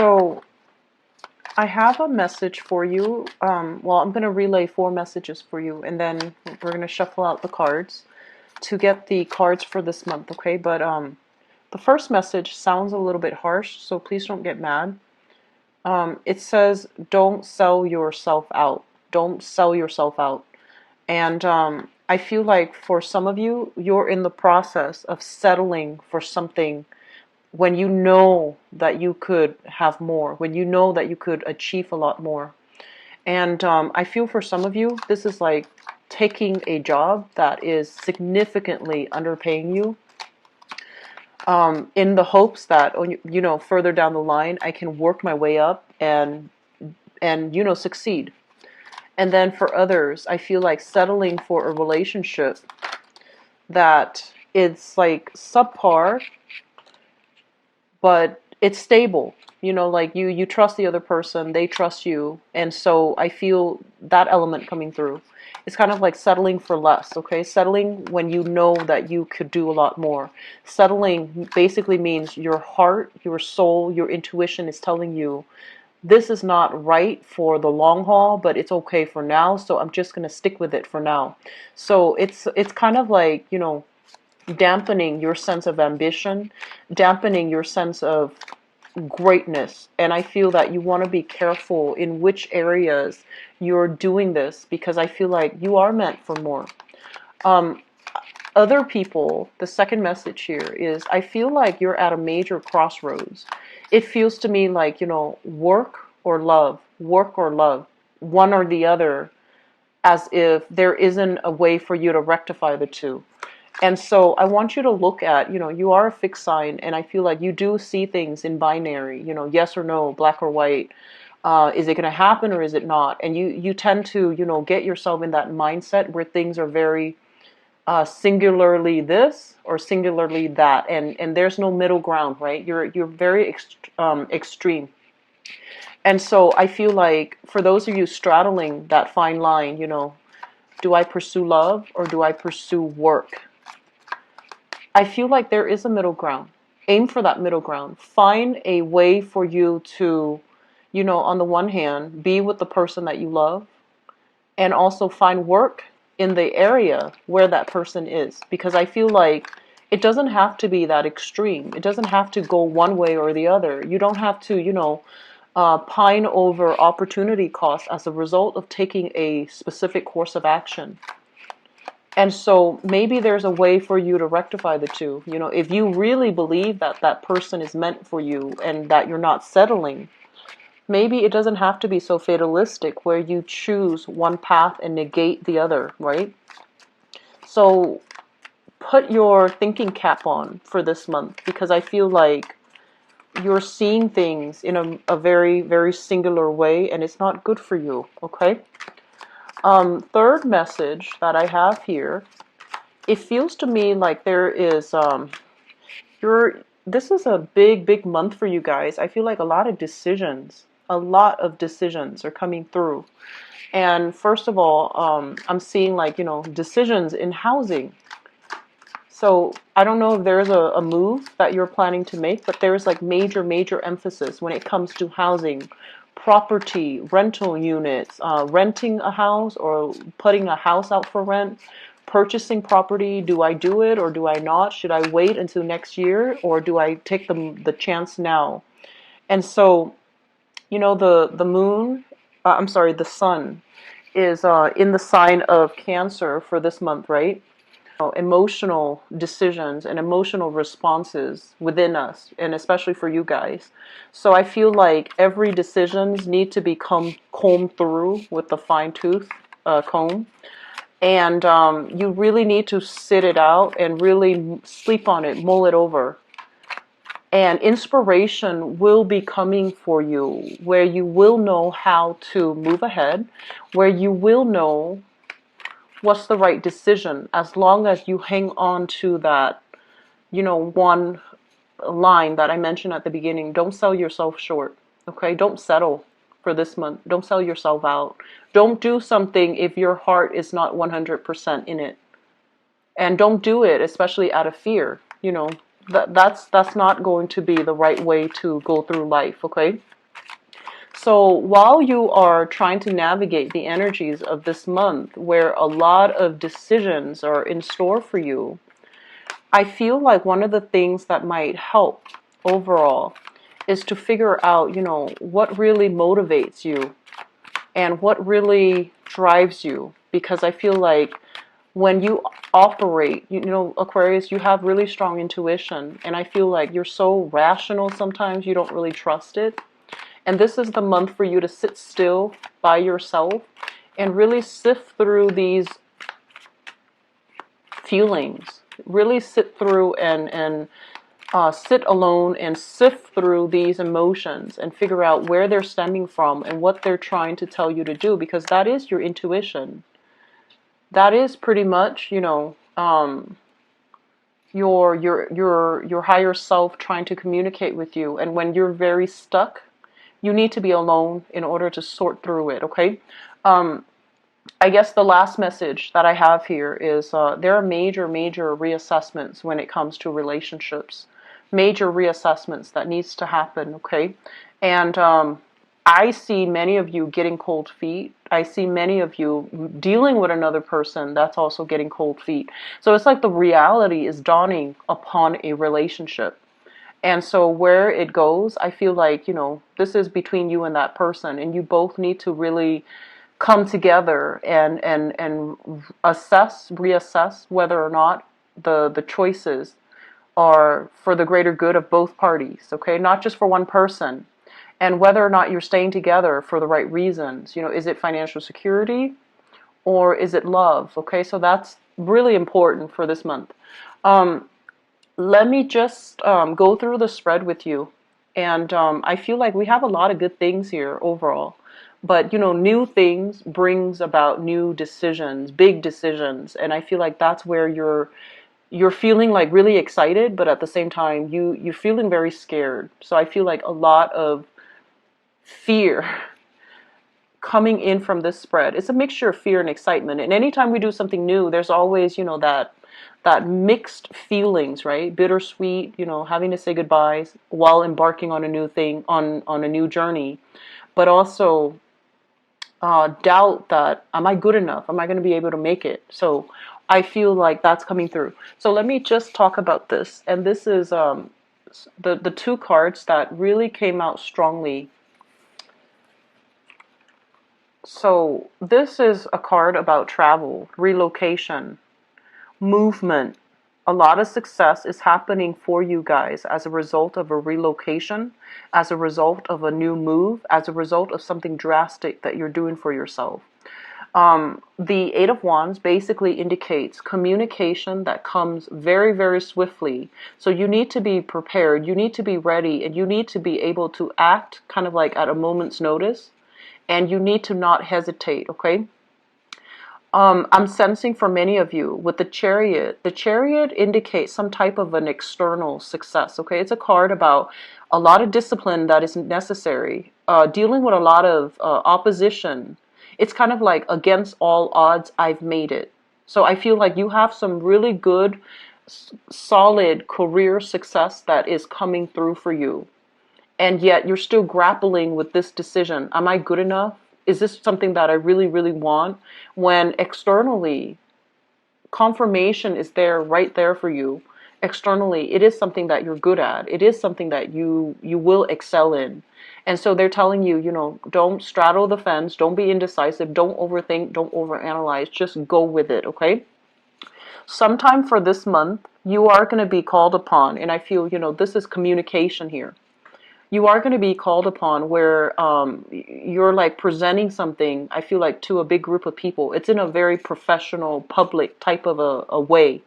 So I have a message for you. Well, I'm going to relay 4 messages for you, and then we're going to shuffle out the cards to get the cards for this month, okay? But the first message sounds a little bit harsh, so please don't get mad. It says, don't sell yourself out. Don't sell yourself out. And I feel like for some of you, you're in the process of settling for something when you know that you could have more, when you know that you could achieve a lot more. And I feel for some of you, this is like taking a job that is significantly underpaying you, in the hopes that, further down the line, I can work my way up and succeed. And then for others, I feel like settling for a relationship that it's like subpar, but it's stable. Like you trust the other person, they trust you. And so I feel that element coming through. It's kind of like settling for less, okay? Settling when you know that you could do a lot more. Settling basically means your heart, your soul, your intuition is telling you, this is not right for the long haul, but it's okay for now, so I'm just going to stick with it for now. So it's kind of like, dampening your sense of ambition, dampening your sense of greatness. And I feel that you want to be careful in which areas you're doing this, because I feel like you are meant for more. Other people, the second message here is, I feel like you're at a major crossroads. It feels to me like, work or love, one or the other, as if there isn't a way for you to rectify the two. And so I want you to look at, you are a fixed sign, and I feel like you do see things in binary, yes or no, black or white. Is it going to happen or is it not? And you tend to, get yourself in that mindset where things are very singularly this or singularly that, and there's no middle ground, right? You're very extreme. And so I feel like for those of you straddling that fine line, do I pursue love or do I pursue work? I feel like there is a middle ground. Aim for that middle ground. Find a way for you to, on the one hand, be with the person that you love, and also find work in the area where that person is. Because I feel like it doesn't have to be that extreme. It doesn't have to go one way or the other. You don't have to, pine over opportunity costs as a result of taking a specific course of action. And so maybe there's a way for you to rectify the two. If you really believe that that person is meant for you and that you're not settling, maybe it doesn't have to be so fatalistic where you choose one path and negate the other, right? So put your thinking cap on for this month, because I feel like you're seeing things in a very, very singular way, and it's not good for you, okay? Third message that I have here, it feels to me like there is, this is a big, big month for you guys. I feel like a lot of decisions are coming through. And first of all, I'm seeing like, decisions in housing. So I don't know if there's a move that you're planning to make, but there's like major, major emphasis when it comes to housing, property, rental units, renting a house or putting a house out for rent, purchasing property. Do I do it or do I not? Should I wait until next year or do I take the chance now? And so, the moon, the sun is in the sign of Cancer for this month, right? Emotional decisions and emotional responses within us, and especially for you guys. So I feel like every decisions need to be combed through with the fine tooth comb, and you really need to sit it out and really sleep on it, mull it over. And inspiration will be coming for you, where you will know how to move ahead, where you will know what's the right decision, as long as you hang on to that, one line that I mentioned at the beginning. Don't sell yourself short, okay? Don't settle for this month. Don't sell yourself out. Don't do something if your heart is not 100% in it. And don't do it, especially out of fear, That's not going to be the right way to go through life, okay? So while you are trying to navigate the energies of this month where a lot of decisions are in store for you, I feel like one of the things that might help overall is to figure out, what really motivates you and what really drives you. Because I feel like when you operate, Aquarius, you have really strong intuition. And I feel like you're so rational sometimes you don't really trust it. And this is the month for you to sit still by yourself and really sift through these feelings. Really sit through and sit alone and sift through these emotions and figure out where they're stemming from and what they're trying to tell you to do, because that is your intuition. That is pretty much, your higher self trying to communicate with you. And when you're very stuck, you need to be alone in order to sort through it, okay? I guess the last message that I have here is there are major reassessments when it comes to relationships. Major reassessments that needs to happen, okay? And I see many of you getting cold feet. I see many of you dealing with another person that's also getting cold feet. So it's like the reality is dawning upon a relationship. And so where it goes, I feel like, this is between you and that person, and you both need to really come together and reassess whether or not the choices are for the greater good of both parties, okay? Not just for one person. And whether or not you're staying together for the right reasons. Is it financial security or is it love? Okay, so that's really important for this month. Let me just go through the spread with you. And I feel like we have a lot of good things here overall. But, new things brings about new decisions, big decisions. And I feel like that's where you're feeling like really excited, but at the same time, you're feeling very scared. So I feel like a lot of fear coming in from this spread. It's a mixture of fear and excitement. And anytime we do something new, there's always, that mixed feelings, right? Bittersweet, having to say goodbyes while embarking on a new thing, on a new journey. But also doubt that, am I good enough? Am I going to be able to make it? So I feel like that's coming through. So let me just talk about this. And this is the two cards that really came out strongly. So this is a card about travel, relocation, movement. A lot of success is happening for you guys as a result of a relocation, as a result of a new move, as a result of something drastic that you're doing for yourself. The Eight of Wands basically indicates communication that comes very, very swiftly. So you need to be prepared, you need to be ready, and you need to be able to act kind of like at a moment's notice. And you need to not hesitate, okay? I'm sensing for many of you with the Chariot indicates some type of an external success, okay? It's a card about a lot of discipline that is necessary, dealing with a lot of opposition. It's kind of like against all odds, I've made it. So I feel like you have some really good, solid career success that is coming through for you. And yet you're still grappling with this decision. Am I good enough? Is this something that I really, really want? When externally, confirmation is there, right there for you. Externally, it is something that you're good at. It is something that you will excel in. And so they're telling you, don't straddle the fence. Don't be indecisive. Don't overthink. Don't overanalyze. Just go with it, okay? Sometime for this month, you are going to be called upon. And I feel, this is communication here. You are going to be called upon where you're like presenting something, I feel like, to a big group of people. It's in a very professional, public type of a way.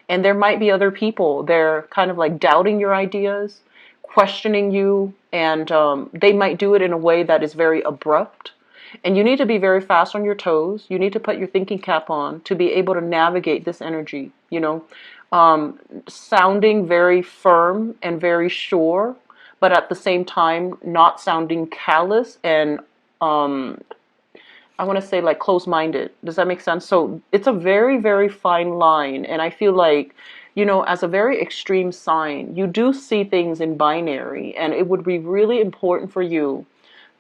And there might be other people, they're kind of like doubting your ideas, questioning you, and they might do it in a way that is very abrupt. And you need to be very fast on your toes. You need to put your thinking cap on to be able to navigate this energy, sounding very firm and very sure, but at the same time not sounding callous and I want to say like close-minded. Does that make sense? So it's a very, very fine line, and I feel like, as a very extreme sign, you do see things in binary, and it would be really important for you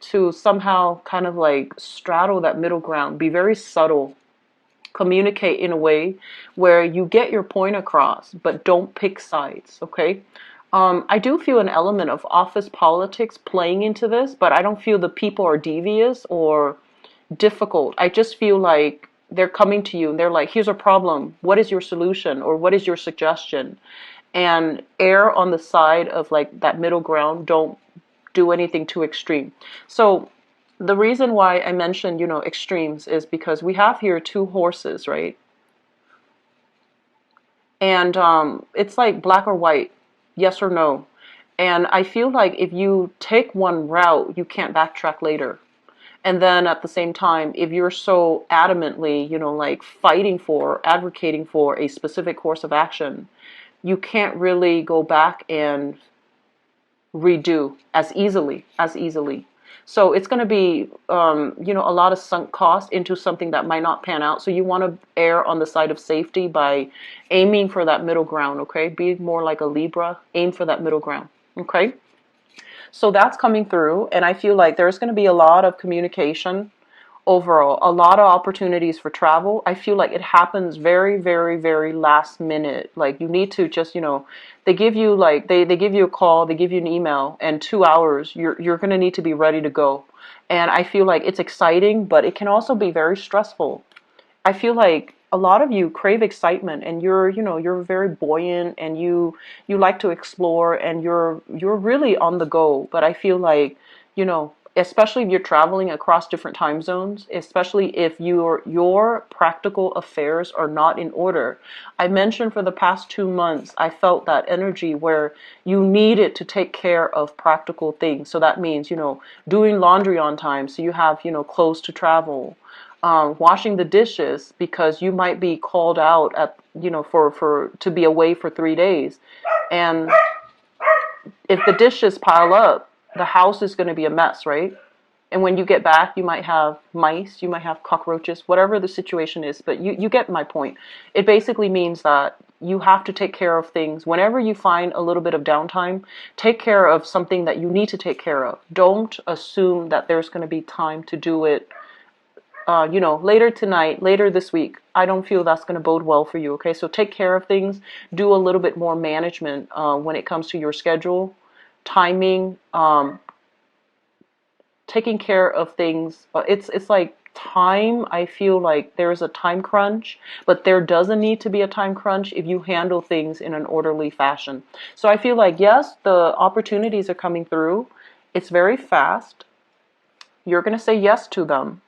to somehow kind of like straddle that middle ground, be very subtle, communicate in a way where you get your point across, but don't pick sides, okay? I do feel an element of office politics playing into this, but I don't feel the people are devious or difficult. I just feel like they're coming to you and they're like, here's a problem. What is your solution? Or what is your suggestion? And err on the side of like that middle ground. Don't do anything too extreme. So the reason why I mentioned, extremes is because we have here two horses, right? And it's like black or white, yes or no. And I feel like if you take one route, you can't backtrack later. And then at the same time, if you're so adamantly, like fighting for, advocating for a specific course of action, you can't really go back and redo as easily. So it's going to be, a lot of sunk cost into something that might not pan out. So you want to err on the side of safety by aiming for that middle ground, okay? Be more like a Libra, aim for that middle ground, okay? So that's coming through, and I feel like there's going to be a lot of communication overall, a lot of opportunities for travel. I feel like it happens very, very, very last minute. Like you need to just, they give you like they give you a call, they give you an email, and 2 hours you're going to need to be ready to go. And I feel like it's exciting, but it can also be very stressful. I feel like a lot of you crave excitement, and you're very buoyant, and you like to explore, and you're really on the go. But I feel like, especially if you're traveling across different time zones, especially if your practical affairs are not in order. I mentioned for the past 2 months, I felt that energy where you needed to take care of practical things. So that means, doing laundry on time so you have, clothes to travel. Washing the dishes because you might be called out at for to be away for 3 days, and if the dishes pile up, the house is going to be a mess, right? And when you get back, you might have mice, you might have cockroaches, whatever the situation is. But you get my point. It basically means that you have to take care of things. Whenever you find a little bit of downtime, take care of something that you need to take care of. Don't assume that there's going to be time to do it later tonight, later this week. I don't feel that's going to bode well for you, okay? So take care of things. Do a little bit more management when it comes to your schedule, timing, taking care of things. It's like time. I feel like there's a time crunch, but there doesn't need to be a time crunch if you handle things in an orderly fashion. So I feel like, yes, the opportunities are coming through. It's very fast. You're going to say yes to them.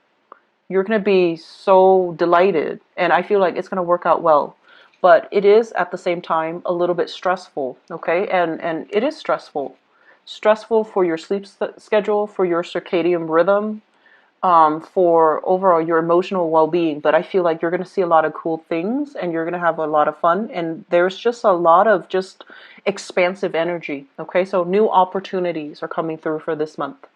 You're going to be so delighted, and I feel like it's going to work out well. But it is at the same time a little bit stressful, okay? And it is stressful. Stressful for your sleep schedule, for your circadian rhythm, for overall your emotional well-being. But I feel like you're going to see a lot of cool things, and you're going to have a lot of fun, and there's just a lot of just expansive energy, okay? So new opportunities are coming through for this month.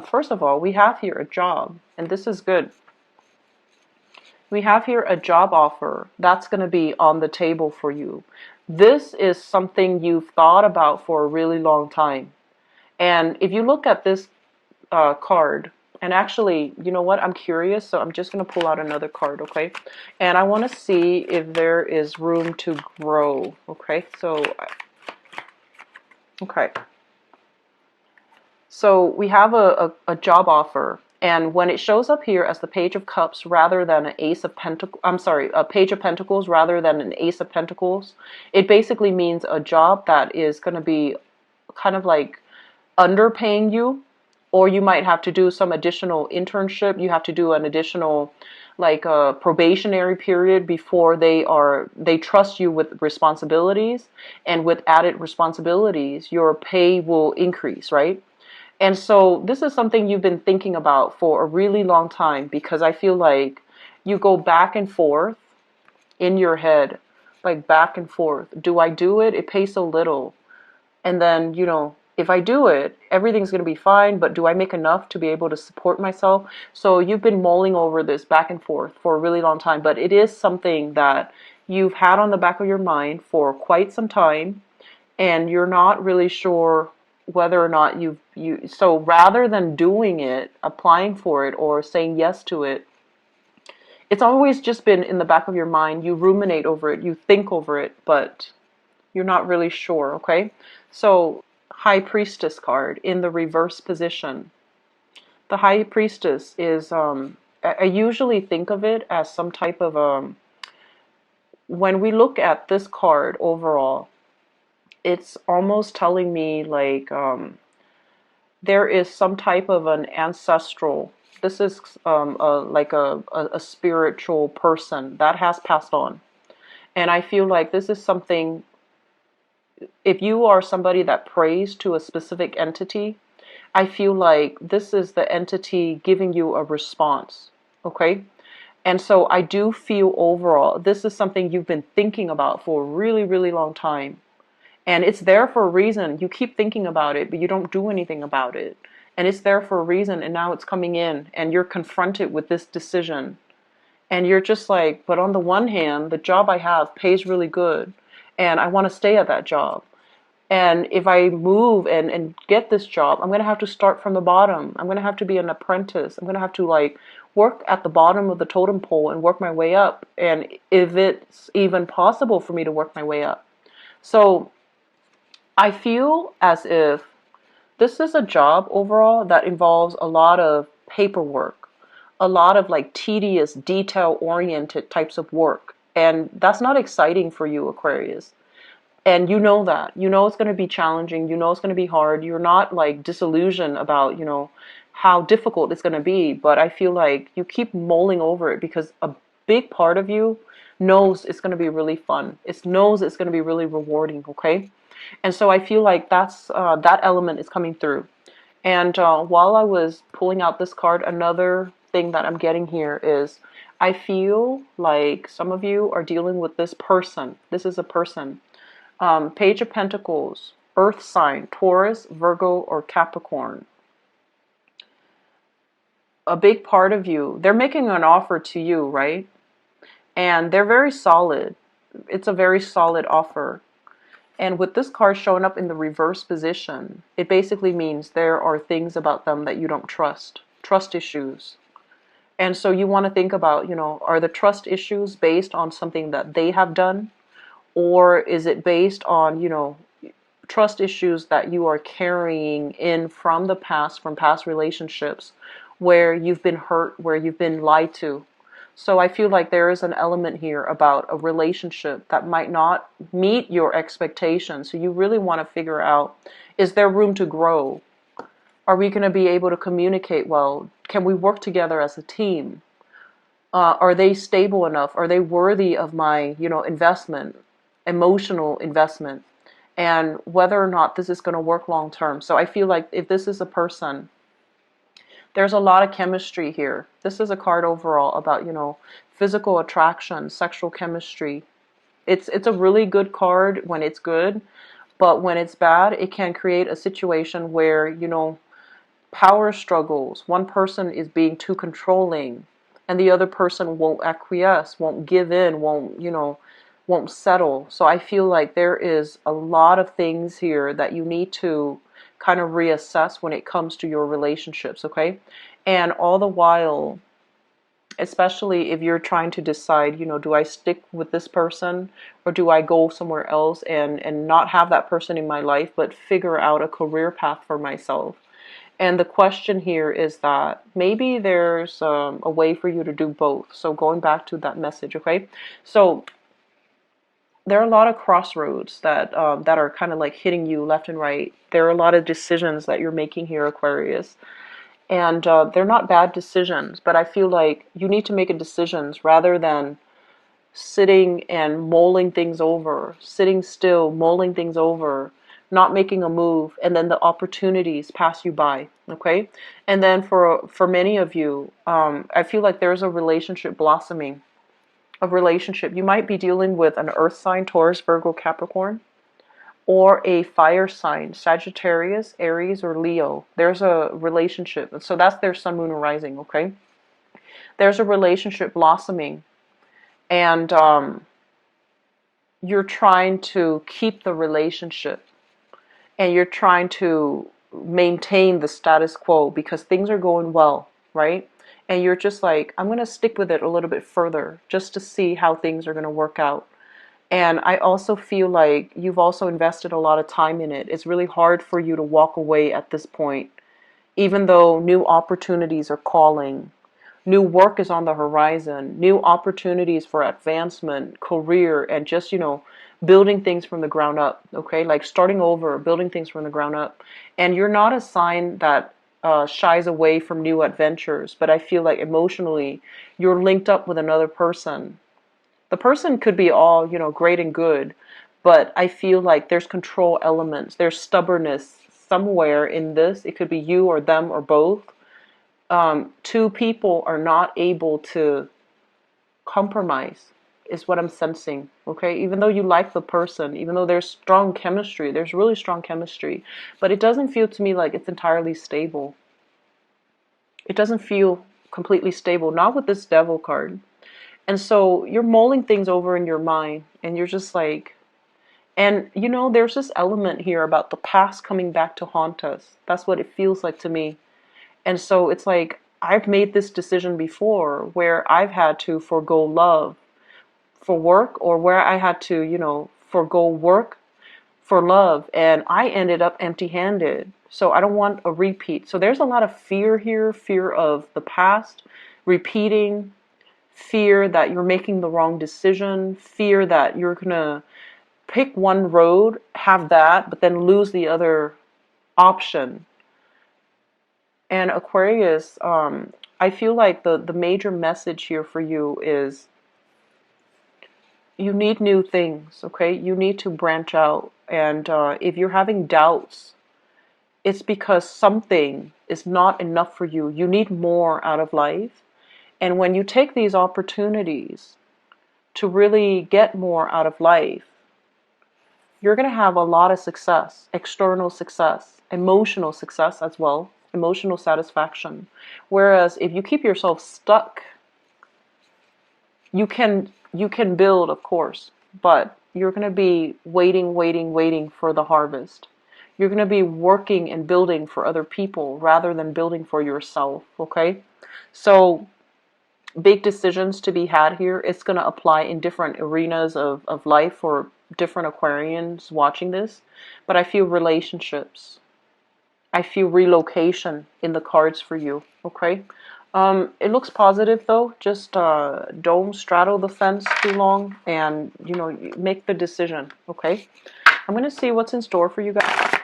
First of all, we have here a job, and this is good. We have here a job offer that's going to be on the table for you. This is something you've thought about for a really long time. And if you look at this card, and actually, you know what? I'm curious, so I'm just going to pull out another card, okay? And I want to see if there is room to grow, okay? Okay. So we have a job offer, and when it shows up here as the Page of Cups rather than an Ace of Pentacles, a Page of Pentacles rather than an Ace of Pentacles, it basically means a job that is going to be kind of like underpaying you, or you might have to do some additional internship. You have to do an additional like a probationary period before they trust you with responsibilities, and with added responsibilities, your pay will increase, right? And so this is something you've been thinking about for a really long time, because I feel like you go back and forth in your head, like back and forth. Do I do it? It pays so little. And then, if I do it, everything's going to be fine, but do I make enough to be able to support myself? So you've been mulling over this back and forth for a really long time, but it is something that you've had on the back of your mind for quite some time, and you're not really sure whether or not so rather than doing it, applying for it, or saying yes to it, it's always just been in the back of your mind. You ruminate over it, you think over it, but you're not really sure, okay? So, High Priestess card in the reverse position. The High Priestess is, I usually think of it as some type of, when we look at this card overall, it's almost telling me like there is some type of an ancestral, this is like a spiritual person that has passed on. And I feel like this is something, if you are somebody that prays to a specific entity, I feel like this is the entity giving you a response, okay? And so I do feel overall, this is something you've been thinking about for a really, really long time. And it's there for a reason. You keep thinking about it, but you don't do anything about it. And it's there for a reason, and now it's coming in, and you're confronted with this decision. And you're just like, but on the one hand, the job I have pays really good, and I want to stay at that job. And if I move and get this job, I'm going to have to start from the bottom. I'm going to have to be an apprentice. I'm going to have to like work at the bottom of the totem pole and work my way up. And if it's even possible for me to work my way up. So I feel as if this is a job overall that involves a lot of paperwork, a lot of like tedious, detail-oriented types of work. And that's not exciting for you, Aquarius. And you know that. You know it's going to be challenging. You know it's going to be hard. You're not like disillusioned about, how difficult it's going to be. But I feel like you keep mulling over it because a big part of you knows it's going to be really fun. It knows it's going to be really rewarding, okay? And so I feel like that element is coming through. And while I was pulling out this card, another thing that I'm getting here is I feel like some of you are dealing with this person. This is a person. Page of Pentacles, Earth sign, Taurus, Virgo, or Capricorn. A big part of you, they're making an offer to you, right? And they're very solid. It's a very solid offer. And with this card showing up in the reverse position, it basically means there are things about them that you don't trust issues. And so you want to think about, are the trust issues based on something that they have done? Or is it based on, trust issues that you are carrying in from the past, from past relationships, where you've been hurt, where you've been lied to? So I feel like there is an element here about a relationship that might not meet your expectations. So you really want to figure out, is there room to grow? Are we going to be able to communicate well? Can we work together as a team? Are they stable enough? Are they worthy of my, investment, emotional investment? And whether or not this is going to work long term. So I feel like if this is a person, there's a lot of chemistry here. This is a card overall about, physical attraction, sexual chemistry. It's a really good card when it's good, but when it's bad, it can create a situation where, power struggles. One person is being too controlling, and the other person won't acquiesce, won't give in, won't settle. So I feel like there is a lot of things here that you need to kind of reassess when it comes to your relationships, okay? And all the while, especially if you're trying to decide, do I stick with this person or do I go somewhere else and not have that person in my life, but figure out a career path for myself. And the question here is that maybe there's a way for you to do both. So going back to that message, okay? So there are a lot of crossroads that are kind of like hitting you left and right. There are a lot of decisions that you're making here, Aquarius. And they're not bad decisions, but I feel like you need to make decisions rather than sitting and mulling things over, sitting still, mulling things over, not making a move, and then the opportunities pass you by, okay? And then for many of you, I feel like there's a relationship blossoming. A relationship. You might be dealing with an earth sign, Taurus, Virgo, Capricorn, or a fire sign, Sagittarius, Aries, or Leo. There's a relationship. So that's their sun, moon, and rising, okay? There's a relationship blossoming. And you're trying to keep the relationship and you're trying to maintain the status quo because things are going well, right? And you're just like, I'm going to stick with it a little bit further just to see how things are going to work out. And I also feel like you've also invested a lot of time in it. It's really hard for you to walk away at this point, even though new opportunities are calling. New work is on the horizon, new opportunities for advancement, career, and just, building things from the ground up, okay? Like starting over, building things from the ground up. And you're not a sign that shies away from new adventures, but I feel like emotionally you're linked up with another person. The person could be all, great and good, but I feel like there's control elements, there's stubbornness somewhere in this. It could be you or them or both. Two people are not able to compromise, is what I'm sensing. Okay, even though you like the person, even though there's strong chemistry, there's really strong chemistry, but it doesn't feel to me like it's entirely stable. It doesn't feel completely stable, not with this devil card. And so you're mulling things over in your mind, and you're just like, and there's this element here about the past coming back to haunt us. That's what it feels like to me. And so it's like, I've made this decision before where I've had to forego love for work, or where I had to, forego work for love, and I ended up empty-handed. So I don't want a repeat. So there's a lot of fear here, fear of the past repeating, fear that you're making the wrong decision, fear that you're going to pick one road, have that, but then lose the other option. And Aquarius, I feel like the major message here for you is you need new things, okay? You need to branch out. And if you're having doubts, it's because something is not enough for you. You need more out of life. And when you take these opportunities to really get more out of life, you're going to have a lot of success, external success, emotional success as well, emotional satisfaction. Whereas if you keep yourself stuck, you can build, of course, but you're going to be waiting for the harvest. You're going to be working and building for other people rather than building for yourself, okay? So big decisions to be had here. It's going to apply in different arenas of life for different Aquarians watching this. But I feel relationships. I feel relocation in the cards for you, okay? It looks positive though. Just don't straddle the fence too long, and make the decision, okay? I'm going to see what's in store for you guys.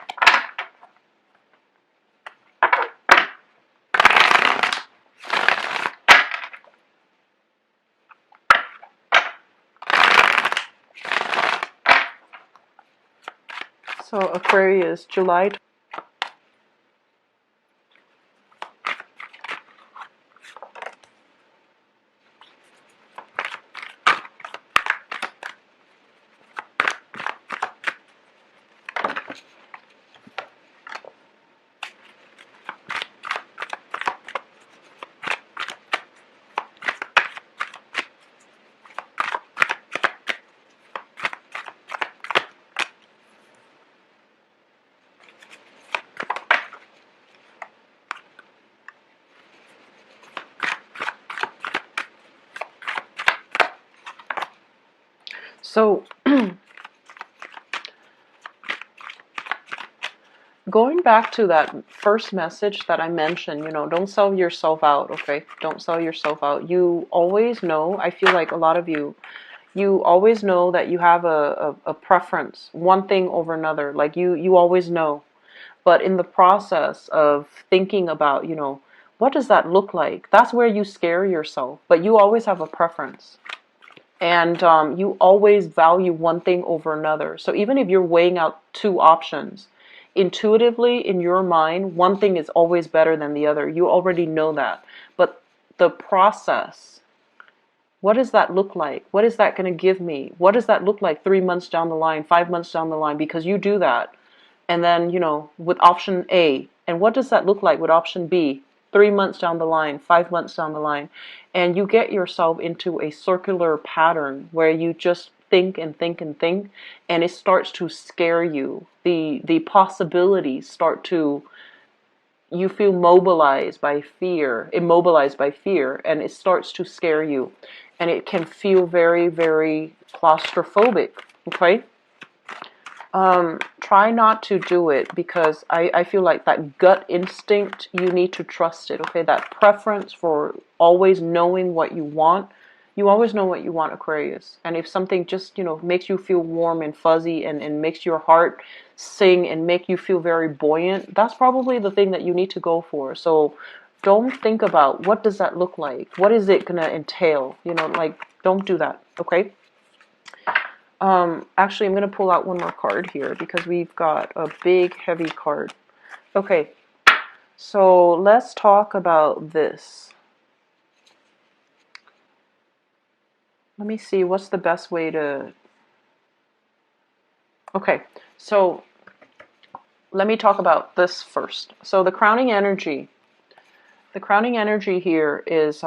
So Aquarius, July. So going back to that first message that I mentioned, don't sell yourself out, okay? Don't sell yourself out. You always know, I feel like a lot of you always know that you have a preference, one thing over another. Like you always know. But in the process of thinking about, what does that look like? That's where you scare yourself. But you always have a preference. And you always value one thing over another. So even if you're weighing out two options, intuitively in your mind, one thing is always better than the other. You already know that. But the process, what does that look like? What is that going to give me? What does that look like 3 months down the line, 5 months down the line? Because you do that. And then, with option A, and what does that look like with option B? 3 months down the line, 5 months down the line. And you get yourself into a circular pattern where you just think and think and think, and it starts to scare you. The possibilities start to, you feel mobilized by fear, immobilized by fear, and it starts to scare you. And it can feel very, very claustrophobic, okay? Try not to do it, because I feel like that gut instinct, you need to trust it, okay? That preference for always knowing what you want. You always know what you want, Aquarius. And if something just, makes you feel warm and fuzzy, and makes your heart sing and make you feel very buoyant, that's probably the thing that you need to go for. So don't think about what does that look like? What is it going to entail? Like, don't do that, okay? Actually, I'm going to pull out one more card here, because we've got a big, heavy card. Okay, so let's talk about this. Let me see, what's the best way to... Okay, so let me talk about this first. So the crowning energy here is,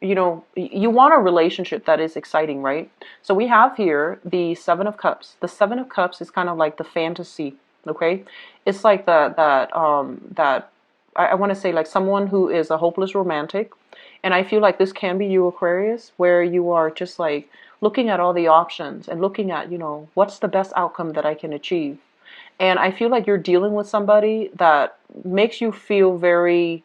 you want a relationship that is exciting, right? So we have here the Seven of Cups. The Seven of Cups is kind of like the fantasy, okay? It's like that I want to say, like someone who is a hopeless romantic. And I feel like this can be you, Aquarius, where you are just like looking at all the options and looking at, what's the best outcome that I can achieve. And I feel like you're dealing with somebody that makes you feel very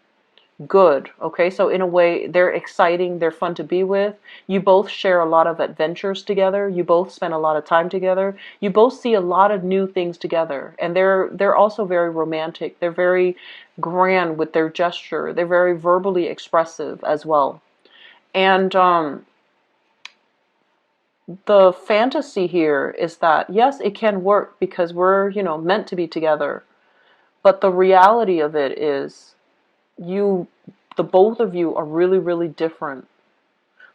good, okay? So in a way, they're exciting, they're fun to be with. You both share a lot of adventures together. You both spend a lot of time together. You both see a lot of new things together. And they're also very romantic. They're very grand with their gesture. They're very verbally expressive as well. And the fantasy here is that, yes, it can work because we're, meant to be together. But the reality of it is, the both of you are really, really different.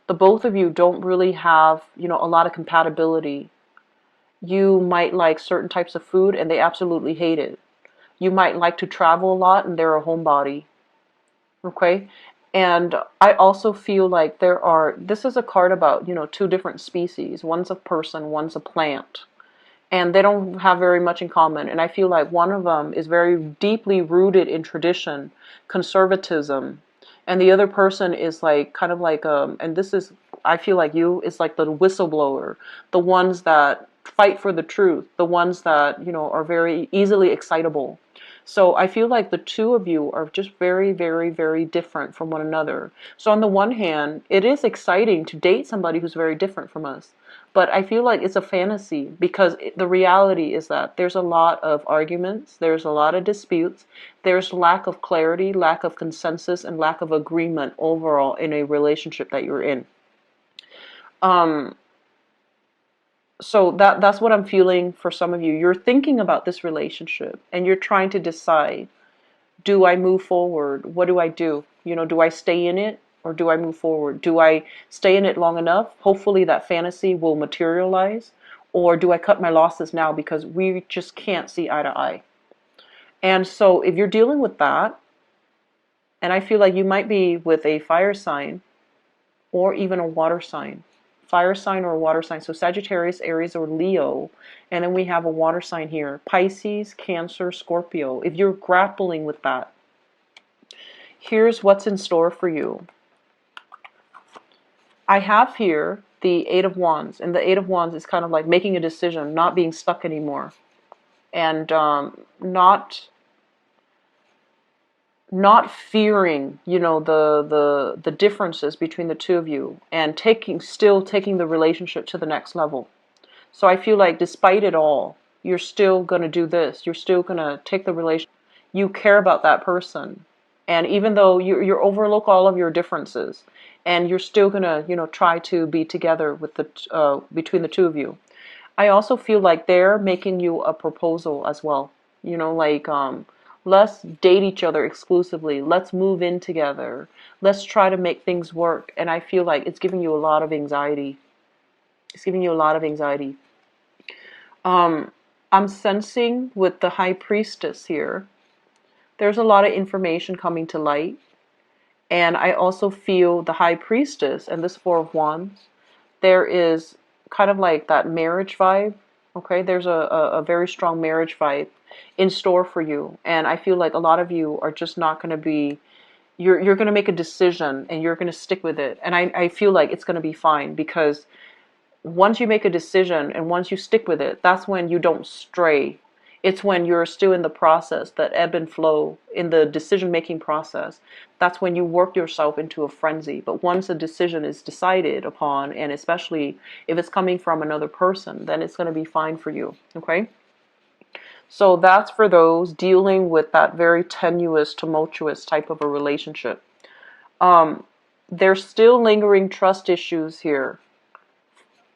The both of you don't really have, a lot of compatibility. You might like certain types of food and they absolutely hate it. You might like to travel a lot and they're a homebody. Okay? And I also feel like this is a card about, two different species. One's a person, one's a plant. And they don't have very much in common. And I feel like one of them is very deeply rooted in tradition, conservatism, and the other person is like kind of like and this is, I feel like you is like the whistleblower, the ones that fight for the truth, the ones that are very easily excitable. So I feel like the two of you are just very, very, very different from one another. So on the one hand, it is exciting to date somebody who's very different from us. But I feel like it's a fantasy, because the reality is that there's a lot of arguments, there's a lot of disputes, there's lack of clarity, lack of consensus, and lack of agreement overall in a relationship that you're in. So that's what I'm feeling for some of you. You're thinking about this relationship and you're trying to decide, do I move forward? What do I do? Do I stay in it? Or do I move forward? Do I stay in it long enough? Hopefully that fantasy will materialize. Or do I cut my losses now because we just can't see eye to eye? And so if you're dealing with that, and I feel like you might be with a fire sign or even a water sign. Fire sign or a water sign. So Sagittarius, Aries, or Leo. And then we have a water sign here. Pisces, Cancer, Scorpio. If you're grappling with that, here's what's in store for you. I have here the Eight of Wands, and the Eight of Wands is kind of like making a decision, not being stuck anymore, and not fearing, the differences between the two of you, and still taking the relationship to the next level. So I feel like despite it all, you're still gonna do this. You're still gonna take the relationship. You care about that person, and even though you overlook all of your differences. And you're still gonna, try to be together with between the two of you. I also feel like they're making you a proposal as well. Like, let's date each other exclusively. Let's move in together. Let's try to make things work. And I feel like it's giving you a lot of anxiety. It's giving you a lot of anxiety. I'm sensing with the High Priestess here, there's a lot of information coming to light. And I also feel the High Priestess and this Four of Wands, there is kind of like that marriage vibe. Okay, there's a very strong marriage vibe in store for you. And I feel like a lot of you are just not going to be, you're going to make a decision and you're going to stick with it. And I feel like it's going to be fine, because once you make a decision and once you stick with it, that's when you don't stray. It's when you're still in the process, that ebb and flow in the decision making process. That's when you work yourself into a frenzy. But once a decision is decided upon, and especially if it's coming from another person, then it's going to be fine for you. Okay? So that's for those dealing with that very tenuous, tumultuous type of a relationship. There's still lingering trust issues here.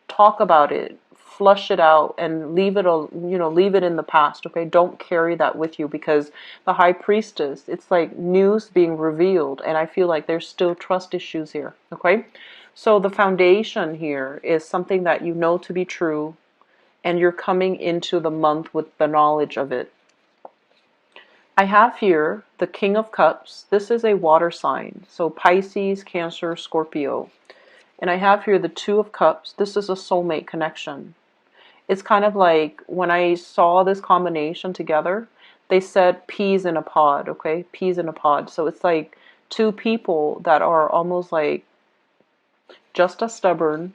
Talk about it, flush it out, and leave it, leave it in the past. Okay, don't carry that with you, because the high priestess, it's like news being revealed, and I feel like there's still trust issues here. Okay, so the foundation here is something that you know to be true, and you're coming into the month with the knowledge of it. I have here the King of Cups. This is a water sign, so Pisces, Cancer, Scorpio. And I have here the Two of Cups. This is a soulmate connection. It's kind of like when I saw this combination together, they said peas in a pod, okay? Peas in a pod. So it's like two people that are almost like just as stubborn,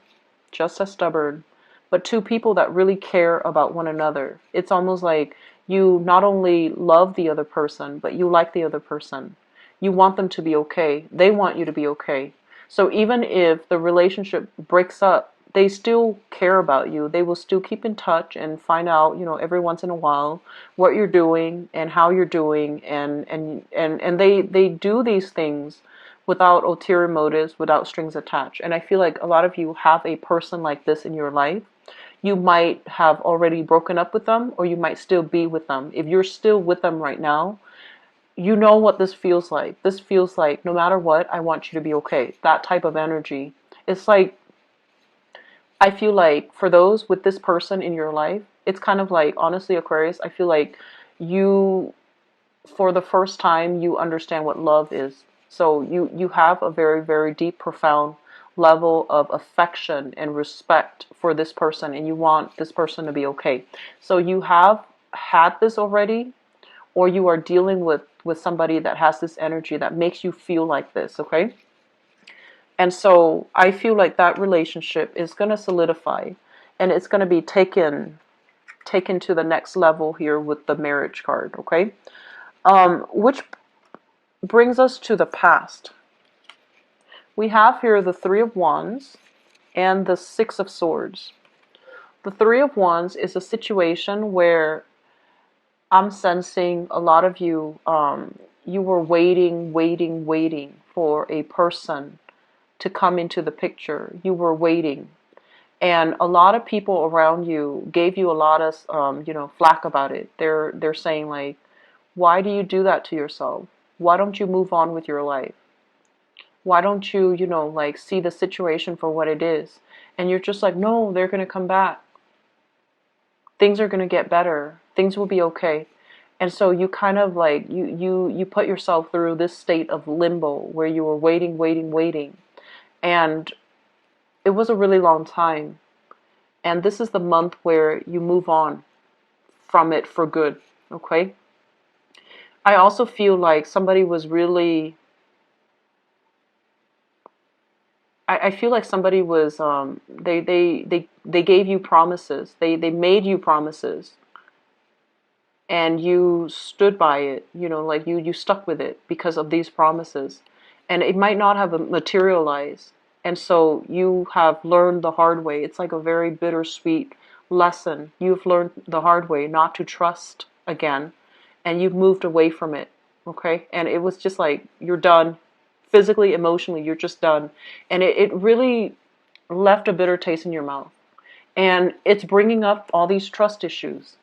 but two people that really care about one another. It's almost like you not only love the other person, but you like the other person. You want them to be okay. They want you to be okay. So even if the relationship breaks up, they still care about you. They will still keep in touch and find out, every once in a while what you're doing and how you're doing, and they do these things without ulterior motives, without strings attached. And I feel like a lot of you have a person like this in your life. You might have already broken up with them, or you might still be with them. If you're still with them right now, you know what this feels like. This feels like, no matter what, I want you to be okay. That type of energy. It's like, I feel like for those with this person in your life, it's kind of like, honestly, Aquarius, I feel like you, for the first time, you understand what love is. So you have a very, very deep, profound level of affection and respect for this person, and you want this person to be okay. So you have had this already, or you are dealing with somebody that has this energy that makes you feel like this, okay? And so I feel like that relationship is going to solidify, and it's going to be taken to the next level here with the marriage card, okay? Which brings us to the past. We have here the Three of Wands and the Six of Swords. The Three of Wands is a situation where I'm sensing a lot of you, you were waiting for a person to come into the picture. You were waiting. And a lot of people around you gave you a lot of, flack about it. They're saying like, why do you do that to yourself? Why don't you move on with your life? Why don't you, like see the situation for what it is? And you're just like, no, they're going to come back. Things are going to get better. Things will be okay. And so you kind of like, you put yourself through this state of limbo where you were waiting. And it was a really long time. And this is the month where you move on from it for good, okay? I also feel like somebody was really, I feel like somebody was, they gave you promises. They made you promises. And you stood by it, like you stuck with it because of these promises. And it might not have materialized. And so you have learned the hard way. It's like a very bittersweet lesson. You've learned the hard way not to trust again. And you've moved away from it. Okay? And it was just like, you're done. Physically, emotionally, you're just done. And it really left a bitter taste in your mouth. And it's bringing up all these trust issues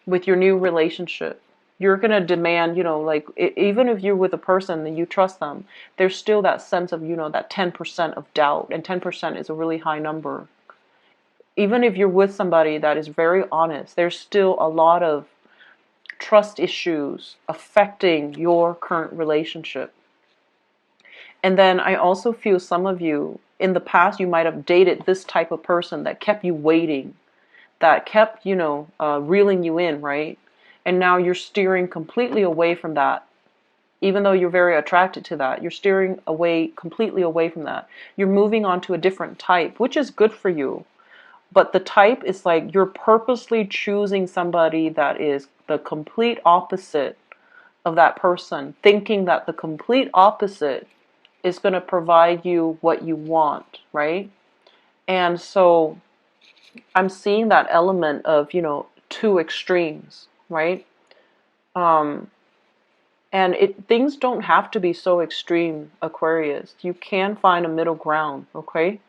with your new relationship. You're going to demand, like, even if you're with a person and you trust them, there's still that sense of, that 10% of doubt. And 10% is a really high number. Even if you're with somebody that is very honest, there's still a lot of trust issues affecting your current relationship. And then I also feel some of you, in the past, you might have dated this type of person that kept you waiting, that kept, reeling you in, right? And now you're steering completely away from that. Even though you're very attracted to that, you're steering completely away from that. You're moving on to a different type, which is good for you. But the type is like you're purposely choosing somebody that is the complete opposite of that person, thinking that the complete opposite is going to provide you what you want, right? And so I'm seeing that element of, two extremes, right? Um, and things don't have to be so extreme, Aquarius. You can find a middle ground, okay?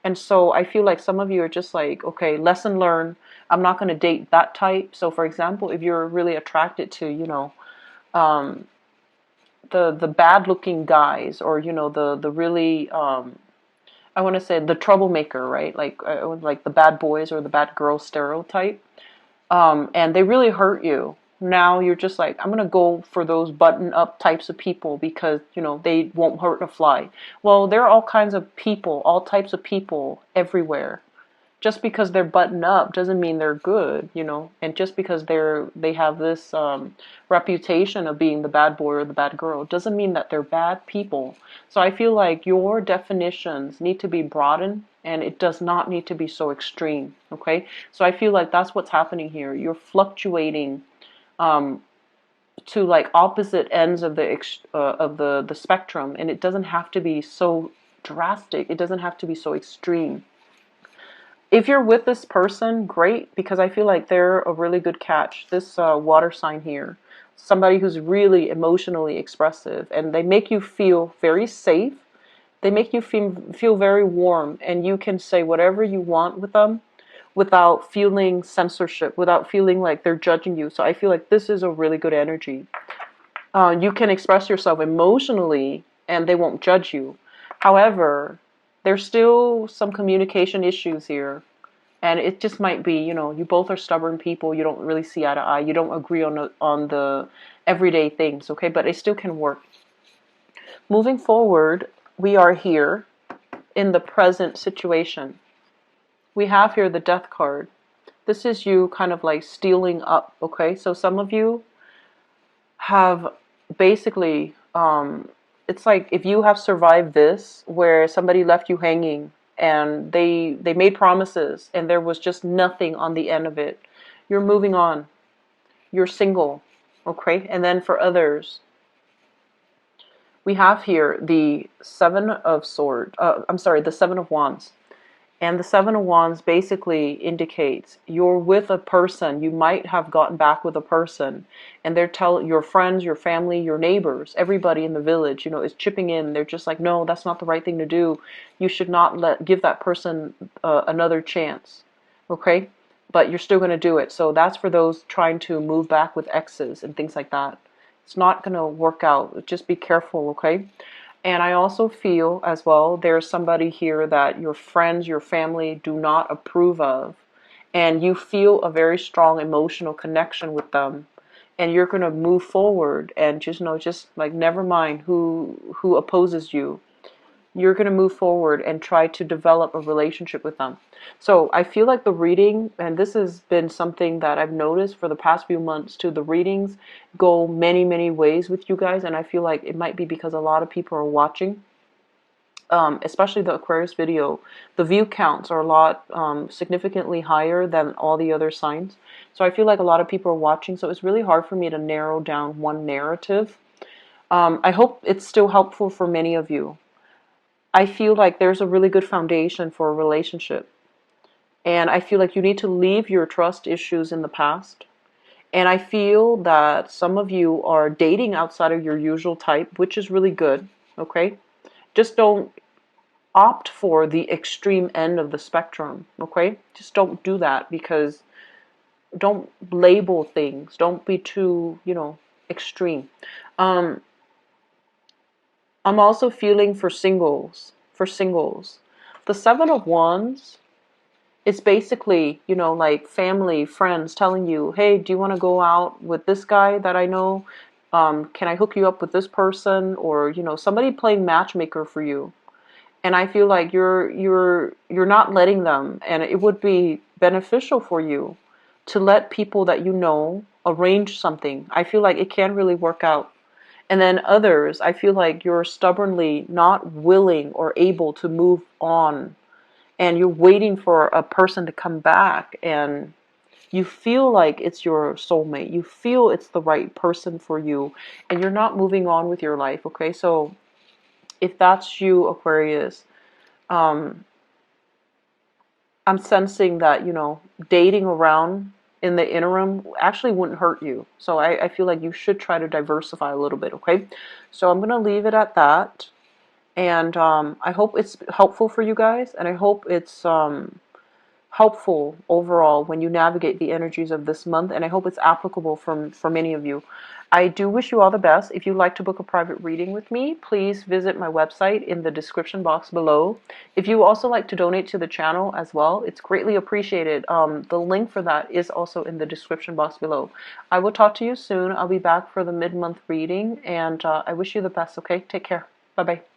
And so I feel like some of you are just like, okay, lesson learned. I'm not going to date that type. So for example, if you're really attracted to, um, the bad looking guys, or the really I want to say the troublemaker, right? Like the bad boys or the bad girls stereotype. And they really hurt you. Now you're just like, I'm gonna go for those button up types of people because they won't hurt a fly. Well, there are all kinds of people, all types of people everywhere. Just because they're buttoned up doesn't mean they're good, and just because they have this reputation of being the bad boy or the bad girl doesn't mean that they're bad people. So I feel like your definitions need to be broadened, and it does not need to be so extreme. Okay, so I feel like that's what's happening here. You're fluctuating um, to like opposite ends of the spectrum, and it doesn't have to be so drastic. It doesn't have to be so extreme. If you're with this person, great, because I feel like they're a really good catch. This water sign here, somebody who's really emotionally expressive, and they make you feel very safe. They make you feel very warm, and you can say whatever you want with them without feeling censorship, without feeling like they're judging you. So I feel like this is a really good energy. You can express yourself emotionally, and they won't judge you. However, there's still some communication issues here. And it just might be, you both are stubborn people. You don't really see eye to eye. You don't agree on the everyday things, okay? But it still can work. Moving forward, we are here in the present situation. We have here the Death card. This is you kind of like stealing up, okay? So some of you have basically, it's like if you have survived this, where somebody left you hanging, and they made promises and there was just nothing on the end of it. You're moving on. You're single, okay? And then for others, we have here the the Seven of Wands. And the Seven of Wands basically indicates you're with a person. You might have gotten back with a person, and they're telling your friends, your family, your neighbors, everybody in the village, is chipping in. They're just like, no, that's not the right thing to do. You should not give that person another chance, okay? But you're still going to do it. So that's for those trying to move back with exes and things like that. It's not going to work out. Just be careful, okay? And I also feel as well there's somebody here that your friends, your family do not approve of. And you feel a very strong emotional connection with them. And you're going to move forward and just like never mind who opposes you. You're going to move forward and try to develop a relationship with them. So I feel like the reading, and this has been something that I've noticed for the past few months too, the readings go many, many ways with you guys. And I feel like it might be because a lot of people are watching, especially the Aquarius video. The view counts are a lot significantly higher than all the other signs. So I feel like a lot of people are watching. So it's really hard for me to narrow down one narrative. I hope it's still helpful for many of you. I feel like there's a really good foundation for a relationship. And I feel like you need to leave your trust issues in the past. And I feel that some of you are dating outside of your usual type, which is really good, okay? Just don't opt for the extreme end of the spectrum, okay? Just don't do that, because don't label things. Don't be too, extreme. I'm also feeling for singles. The Seven of Wands is basically, like family, friends telling you, hey, do you want to go out with this guy that I know? Can I hook you up with this person? Or, you know, somebody playing matchmaker for you. And I feel like you're not letting them, and it would be beneficial for you to let people that you know arrange something. I feel like it can really work out. And then others, I feel like you're stubbornly not willing or able to move on, and you're waiting for a person to come back, and you feel like it's your soulmate. You feel it's the right person for you, and you're not moving on with your life, okay? So if that's you, Aquarius, um, I'm sensing that, you know, dating around in the interim actually wouldn't hurt you. So I feel like you should try to diversify a little bit, okay? So I'm going to leave it at that. And I hope it's helpful for you guys. And I hope it's helpful overall when you navigate the energies of this month, and I hope it's applicable for many of you. I do wish you all the best. If you'd like to book a private reading with me, please visit my website in the description box below. If you also like to donate to the channel as well, it's greatly appreciated. The link for that is also in the description box below. I will talk to you soon. I'll be back for the mid-month reading, and I wish you the best, okay? Take care. Bye-bye.